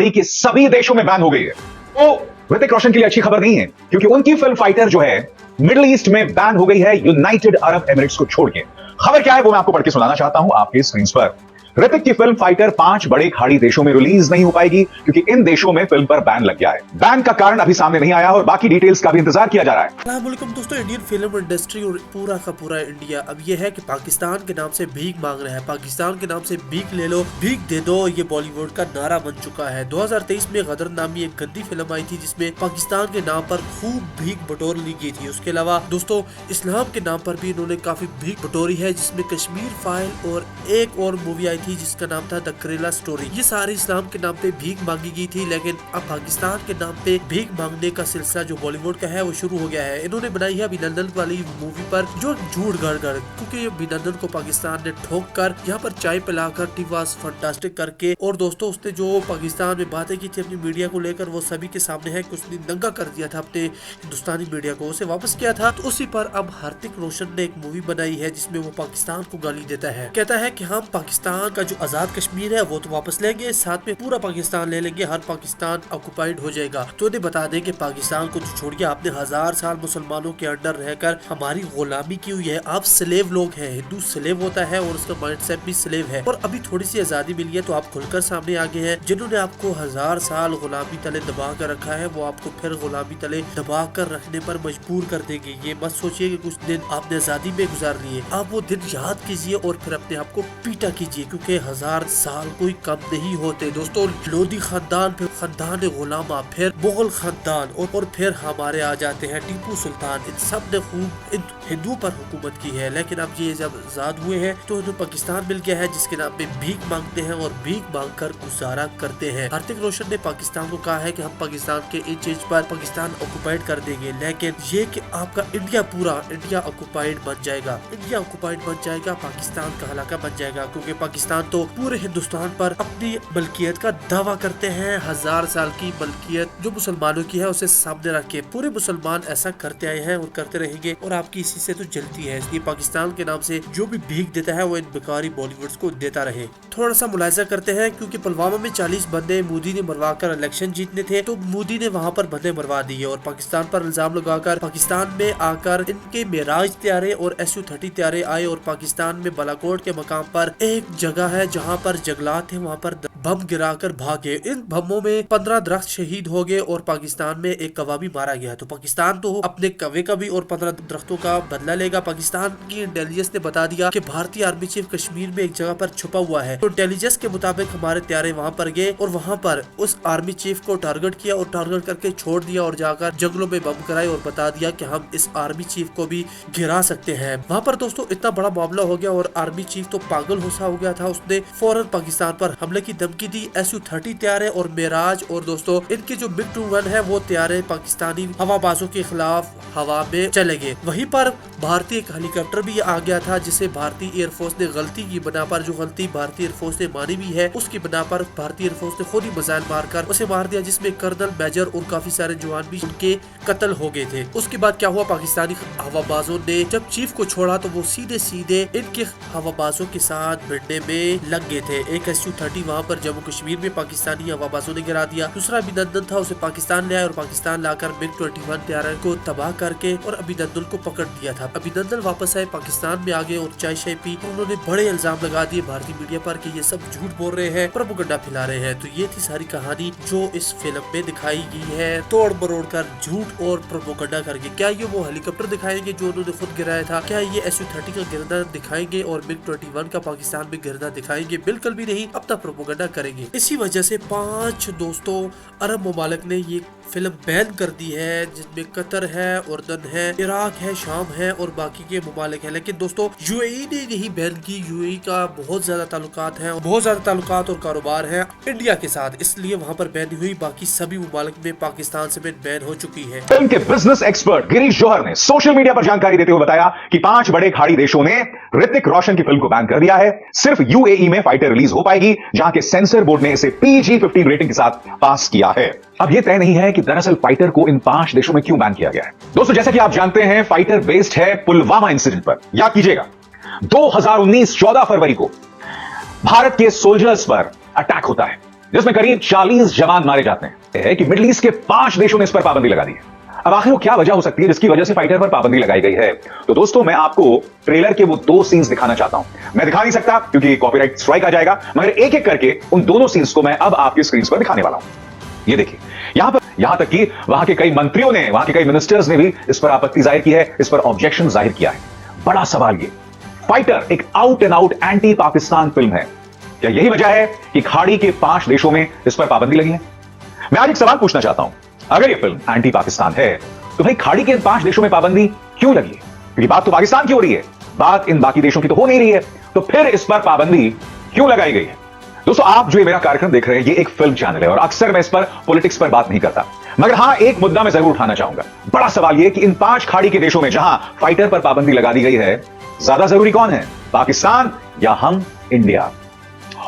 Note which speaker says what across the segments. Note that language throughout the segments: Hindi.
Speaker 1: घड़ी के सभी देशों में बैन हो गई है। तो ऋतिक रोशन के लिए अच्छी खबर नहीं है, क्योंकि उनकी फिल्म फाइटर जो है मिडिल ईस्ट में बैन हो गई है, यूनाइटेड अरब एमिरेट्स को छोड़ के। खबर क्या है वो मैं आपको पढ़ के सुनाना चाहता हूं आपके स्क्रीन पर। ऋतिक की फिल्म फाइटर 5 बड़े खाड़ी देशों में रिलीज नहीं हो पाएगी, क्योंकि इन देशों में फिल्म पर बैन लग गया है। बैन का कारण अभी सामने नहीं आया और बाकी डिटेल्स का भी इंतजार किया जा रहा है।
Speaker 2: अस्सलाम वालेकुम दोस्तों, इंडियन फिल्म इंडस्ट्री और पूरा का पूरा इंडिया अब ये है कि पाकिस्तान के नाम से भीख मांग रहा है। पाकिस्तान के नाम से भीख ले लो, भीख दे दो, ये बॉलीवुड का नारा बन चुका है। 2023 में गदर नामी एक गंदी फिल्म आई थी जिसमें पाकिस्तान के नाम पर खूब भीख बटोर ली गई थी। उसके अलावा दोस्तों इस्लाम के नाम पर भी इन्होंने काफी भीख बटोरी है, जिसमें कश्मीर फाइल और एक और मूवी आई थी जिसका नाम था द करेला स्टोरी। ये सारी इस्लाम के नाम पे भीख मांगी गई थी, लेकिन अब पाकिस्तान के नाम पे भीख मांगने का सिलसिला जो बॉलीवुड का है वो शुरू हो गया है। इन्होंने बनाई है अभिनंदन वाली मूवी पर जो झूठ गढ़ क्योंकि अभिनंदन को पाकिस्तान ने ठोक कर यहाँ पर चाय पिलाकर टी वाज फंटास्टिक करके, और दोस्तों उसने जो पाकिस्तान में बातें की थी अपनी मीडिया को लेकर वो सभी के सामने है कि उसने दंगा कर दिया था अपने हिंदुस्तानी मीडिया को, उसे वापस किया था। तो उसी पर अब ऋतिक रोशन ने एक मूवी बनाई है जिसमें वो पाकिस्तान को गाली देता है, कहता है कि हम पाकिस्तान का जो आजाद कश्मीर है वो तो वापस लेंगे, साथ में पूरा पाकिस्तान ले लेंगे, हर पाकिस्तान ऑक्युपाइड हो जाएगा। तो इन्हें बता दें कि पाकिस्तान को जो छोड़ के आपने 1000 साल मुसलमानों के अंडर रहकर हमारी गुलामी की हुई है, आप स्लेव लोग हैं, हिंदू स्लेव होता है और उसका माइंडसेट भी स्लेव है। और अभी थोड़ी सी आजादी मिली है तो आप खुलकर सामने आ गए हैं। जिन्होंने आपको 1000 साल गुलामी तले दबा कर रखा है वो आपको फिर गुलामी तले दबा कर रखने पर मजबूर कर देंगे। ये मत सोचिए कि कुछ दिन आपने आजादी में गुजार लिए, आप वो दिन याद कीजिए और फिर अपने आप को पीटा कीजिए, क्योंकि 1000 साल कोई कम नहीं होते। दोस्तों लोधी खानदान, फिर खानदान गुलामा, फिर मुगल खानदान और फिर हमारे आ जाते हैं टीपू सुल्तान। इन सब ने खूब हिंदुओं पर हुकूमत की है, लेकिन अब ये जब आजाद हुए हैं तो इन्हें पाकिस्तान मिल गया है जिसके नाम पे भीख मांगते हैं और भीख मांग कर गुजारा करते हैं। ऋतिक रोशन ने पाकिस्तान को कहा है कि हम पाकिस्तान के इंच इंच पर पाकिस्तान ऑक्युपाइड कर देंगे, लेकिन ये कि आपका इंडिया पूरा इंडिया ऑक्युपाइड बन जाएगा, इंडिया ऑक्युपाइड बन जाएगा, पाकिस्तान का हलाका बन जाएगा, क्योंकि पाकिस्तान तो पूरे हिंदुस्तान पर अपनी मलकियत का दावा करते हैं। 1000 साल की मलकियत जो मुसलमानों की है उसे सामने रख के पूरे मुसलमान ऐसा करते आए हैं और करते रहेंगे, और आपकी इसी से तो जलती है। इसलिए पाकिस्तान के नाम से जो भी भीख देता है वो इन बेकारी बॉलीवुड को देता रहे। थोड़ा सा मुलायजा करते हैं, क्योंकि पुलवामा में 40 बंदे मोदी ने मरवा कर इलेक्शन जीतने थे, तो मोदी ने वहाँ पर बंदे मरवा दिए और पाकिस्तान पर इल्जाम लगाकर पाकिस्तान में आकर इनके मेराज त्यारे और SU-30 त्यारे आए, और पाकिस्तान में बालाकोट के मकाम पर एक जगह है जहाँ पर जंगलात है, वहाँ पर बम गिराकर भागे। इन बमों में 15 दरख्त शहीद हो गए और पाकिस्तान में एक कौवा भी मारा गया। तो पाकिस्तान तो अपने कौवे का भी और 15 दरख्तों का बदला लेगा। पाकिस्तान की इंटेलिजेंस ने बता दिया कि भारतीय आर्मी चीफ कश्मीर में एक जगह पर छुपा हुआ है। तो इंटेलिजेंस के मुताबिक हमारे त्यारे वहाँ पर गए और वहाँ पर उस आर्मी चीफ को टारगेट किया और टारगेट करके छोड़ दिया और जाकर जंगलों में बम कराए और बता दिया कि हम इस आर्मी चीफ को भी गिरा सकते हैं। वहाँ पर दोस्तों इतना बड़ा मामला हो गया और आर्मी चीफ तो पागल होसा हो गया था, उसने फौरन पाकिस्तान पर हमले की धमकी दी। SU-30 त्यारे और मेराज और दोस्तों इनके जो MiG-21 है वो त्यारे पाकिस्तानी हवाबाजों के खिलाफ हवा में चले गए। वहीं पर भारतीय एक हेलीकॉप्टर भी आ गया था, जिसे भारतीय एयरफोर्स ने गलती की बना पर, जो गलती भारतीय एयरफोर्स ने मानी भी है, उसकी बना पर भारतीय एयरफोर्स ने खुद ही मिसाइल मारकर उसे मार दिया, जिसमें कर्नल, मेजर और काफी सारे जवान भी उनके कत्ल हो गए थे। उसके बाद क्या हुआ, पाकिस्तानी हवाबाजों ने जब चीफ को छोड़ा तो वो सीधे सीधे इनके हवाबाजों के साथ भिड़ने में लग गए थे। एक SU-30 वहाँ पर जम्मू कश्मीर में पाकिस्तानी हवाबाजों ने गिरा दिया, दूसरा अभिनंदन था उसे पाकिस्तान ले आए और पाकिस्तान लाकर MiG-21 त्यारे को तबाह करके और अभिनंदन को पकड़ दिया था। अभिनंदन वापस आए, पाकिस्तान में आ गए और चाय शाय पी। उन्होंने बड़े इल्जाम लगा दिए भारतीय मीडिया पर कि ये सब झूठ बोल रहे हैं, प्रोपेगेंडा फैला रहे हैं। तो ये थी सारी कहानी जो इस फिल्म में दिखाई गई है, तोड़ मरोड़ कर झूठ और प्रोपेगेंडा करके। क्या ये वो हेलीकॉप्टर दिखाएंगे जो उन्होंने खुद गिराया था? क्या ये SU-30 का गिरना दिखाएंगे और MiG-21 का पाकिस्तान में गिरना दिखाएंगे? बिल्कुल भी नहीं, अपना प्रोपेगेंडा करेंगे। इसी वजह से 5 दोस्तों अरब ममालिक ने ये फिल्म बैन कर दी है, जिसमें कतर है, उर्दन है, इराक है, शाम है और बाकी के ममालिक है। लेकिन दोस्तों UAE ने नहीं बैन की। UAE का बहुत ज्यादा ताल्लुकात है, बहुत ज्यादा ताल्लुकात और कारोबार है इंडिया के साथ, इसलिए वहाँ पर बैन हुई। बाकी सभी ममालिक में पाकिस्तान से बैन हो चुकी है।
Speaker 1: फिल्म के बिजनेस एक्सपर्ट गिरीश जौहर ने सोशल मीडिया पर जानकारी देते हुए बताया कि 5 बड़े खाड़ी देशों ने ऋतिक रोशन की फिल्म को बैन कर दिया है। सिर्फ UAE में फाइटर रिलीज हो पाएगी, जहां के सेंसर बोर्ड ने इसे PG-15 रेटिंग के साथ पास किया है। अब यह तय नहीं है कि दरअसल फाइटर को इन 5 देशों में क्यों बैन किया गया है। दोस्तों जैसा कि आप जानते हैं फाइटर बेस्ड है पुलवामा इंसिडेंट पर। याद कीजिएगा 2019 14 फरवरी को भारत के सोल्जर्स पर अटैक होता है। जिसमें करीब 40 जवान मारे जाते हैं कि मिडिल ईस्ट के 5 देशों ने इस पर पाबंदी लगा दी है। अब आखिर वो क्या वजह हो सकती है जिसकी वजह से फाइटर पर पाबंदी लगाई गई है? तो दोस्तों, मैं आपको ट्रेलर के वो 2 सीन्स दिखाना चाहता हूं। मैं दिखा नहीं सकता क्योंकि कॉपीराइट स्ट्राइक आ जाएगा, मगर एक एक करके उन दोनों सीन्स को मैं अब आपकी स्क्रीन पर दिखाने वाला हूं। ये देखिए, यहां तक कि वहां के कई मंत्रियों ने, वहां के कई मिनिस्टर्स ने भी इस पर आपत्ति जाहिर की है, इस पर ऑब्जेक्शन जाहिर किया है। बड़ा सवाल ये, फाइटर एक out and out anti Pakistan film है। क्या यही वजह है कि खाड़ी के 5 देशों में इस पर पाबंदी लगी है? मैं आज एक सवाल पूछना चाहता हूं, अगर ये फिल्म एंटी पाकिस्तान है तो भाई खाड़ी के इन 5 देशों में पाबंदी क्यों लगी है? क्योंकि बात तो पाकिस्तान की हो रही है, बात इन बाकी देशों की तो हो नहीं रही है, तो फिर इस पर पाबंदी क्यों लगाई गई है? दोस्तों, आप जो ये मेरा कार्यक्रम देख रहे हैं, ये एक फिल्म चैनल है और अक्सर मैं इस पर पॉलिटिक्स पर बात नहीं करता, मगर हां, एक मुद्दा मैं जरूर उठाना चाहूंगा। बड़ा सवाल ये कि इन 5 खाड़ी के देशों में जहां फाइटर पर पाबंदी लगा दी गई है, ज्यादा जरूरी कौन है, पाकिस्तान या हम, इंडिया?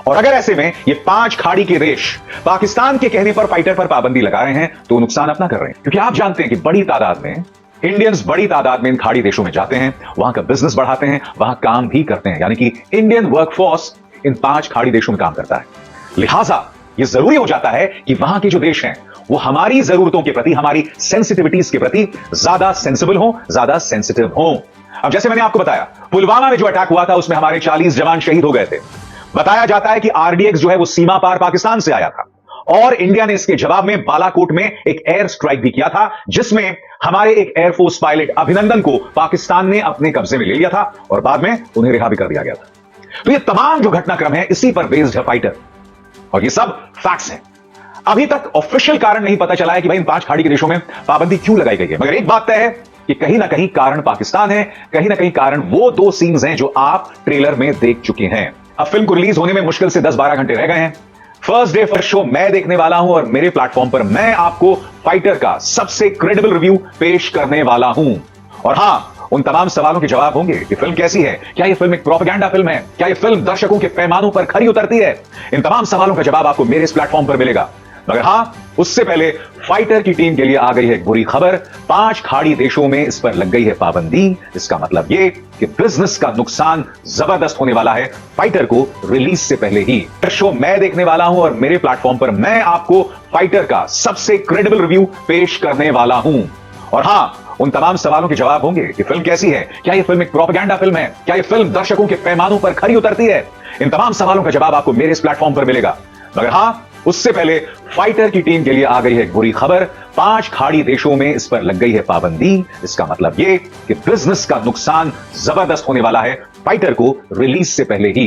Speaker 1: और अगर ऐसे में ये 5 खाड़ी के देश पाकिस्तान के कहने पर फाइटर पर पाबंदी लगा रहे हैं तो नुकसान अपना कर रहे हैं, क्योंकि आप जानते हैं कि बड़ी तादाद में इंडियंस बड़ी तादाद में इन खाड़ी देशों में जाते हैं, वहां का बिजनेस बढ़ाते हैं, वहां काम भी करते हैं, यानी कि इंडियन वर्कफोर्स इन 5 खाड़ी देशों में काम करता है। लिहाजा यह जरूरी हो जाता है कि वहां के जो देश हैं वो हमारी जरूरतों के प्रति, हमारी सेंसिटिविटीज के प्रति ज्यादा सेंसिबल हो, ज्यादा सेंसिटिव हो। अब जैसे मैंने आपको बताया, पुलवामा में जो अटैक हुआ था उसमें हमारे 40 जवान शहीद हो गए थे। बताया जाता है कि आरडीएक्स जो है वो सीमा पार पाकिस्तान से आया था और इंडिया ने इसके जवाब में बालाकोट में एक एयर स्ट्राइक भी किया था, जिसमें हमारे एक एयरफोर्स पायलट अभिनंदन को पाकिस्तान ने अपने कब्जे में ले लिया था और बाद में उन्हें रिहा भी कर दिया गया था। तो ये तमाम जो घटनाक्रम है इसी पर बेस्ड है फाइटर, और ये सब फैक्ट्स हैं। अभी तक ऑफिशियल कारण नहीं पता चला है कि भाई इन 5 खाड़ी के देशों में पाबंदी क्यों लगाई गई है, मगर एक बात तय है कि कहीं ना कहीं कारण पाकिस्तान है, कहीं ना कहीं कारण वो 2 सीन्स हैं जो आप ट्रेलर में देख चुके हैं। अब फिल्म को रिलीज होने में मुश्किल से 10-12 घंटे रह गए हैं। फर्स्ट डे फर्स्ट शो मैं देखने वाला हूं और मेरे प्लेटफॉर्म पर मैं आपको फाइटर का सबसे क्रेडिबल रिव्यू पेश करने वाला हूं। और हां, उन तमाम सवालों के जवाब होंगे कि फिल्म कैसी है, क्या यह फिल्म एक प्रोपेगेंडा फिल्म है, क्या यह फिल्म दर्शकों के पैमानों पर खरी उतरती है। इन तमाम सवालों का जवाब आपको मेरे इस प्लेटफॉर्म पर मिलेगा, मगर हां, उससे पहले फाइटर की टीम के लिए आ गई है एक बुरी खबर। 5 खाड़ी देशों में इस पर लग गई है पाबंदी। इसका मतलब यह कि बिजनेस का नुकसान जबरदस्त होने वाला है फाइटर को रिलीज से पहले ही। शो मैं देखने वाला हूं और मेरे प्लेटफॉर्म पर मैं आपको फाइटर का सबसे क्रेडिबल रिव्यू पेश करने वाला हूं। और हां, उन तमाम सवालों के जवाब होंगे कि फिल्म कैसी है, क्या यह फिल्म एक प्रोपेगेंडा फिल्म है, क्या यह फिल्म दर्शकों के पैमानों पर खरी उतरती है। इन तमाम सवालों का जवाब आपको मेरे इस प्लेटफॉर्म पर मिलेगा, मगर हां, उससे पहले फाइटर की टीम के लिए आ गई है एक बुरी खबर। 5 खाड़ी देशों में इस पर लग गई है पाबंदी। इसका मतलब यह कि बिजनेस का नुकसान जबरदस्त होने वाला है फाइटर को रिलीज से पहले ही।